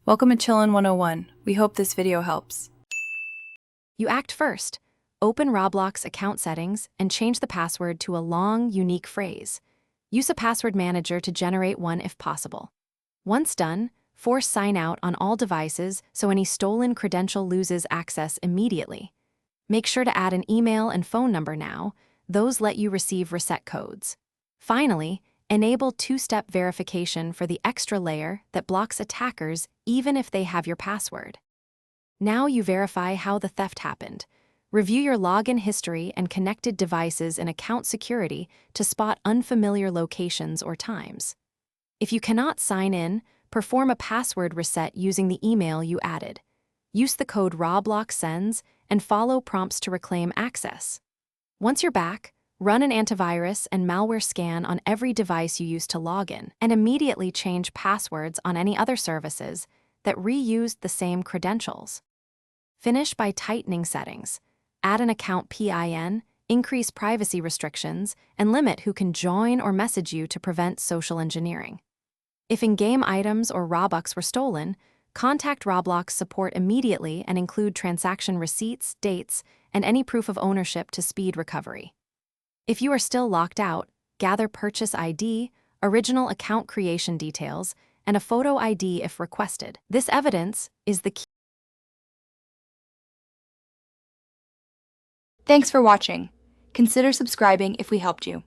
Welcome to Chillin' 101. We hope this video helps. You act first. Open Roblox account settings and change the password to a long, unique phrase. Use a password manager to generate one if possible. Once done, force sign out on all devices so any stolen credential loses access immediately. Make sure to add an email and phone number now. Those let you receive reset codes. Finally, enable two-step verification for the extra layer that blocks attackers even if they have your password. Now you verify how the theft happened. Review your login history and connected devices in account security to spot unfamiliar locations or times. If you cannot sign in, perform a password reset using the email you added. Use the code Roblox sends and follow prompts to reclaim access. Once you're back, run an antivirus and malware scan on every device you used to log in, and immediately change passwords on any other services that reused the same credentials. Finish by tightening settings. Add an account PIN, increase privacy restrictions, and limit who can join or message you to prevent social engineering. If in-game items or Robux were stolen, contact Roblox support immediately and include transaction receipts, dates, and any proof of ownership to speed recovery. If you are still locked out, gather purchase ID, original account creation details, and a photo ID if requested. This evidence is the key. Thanks for watching. Consider subscribing if we helped you.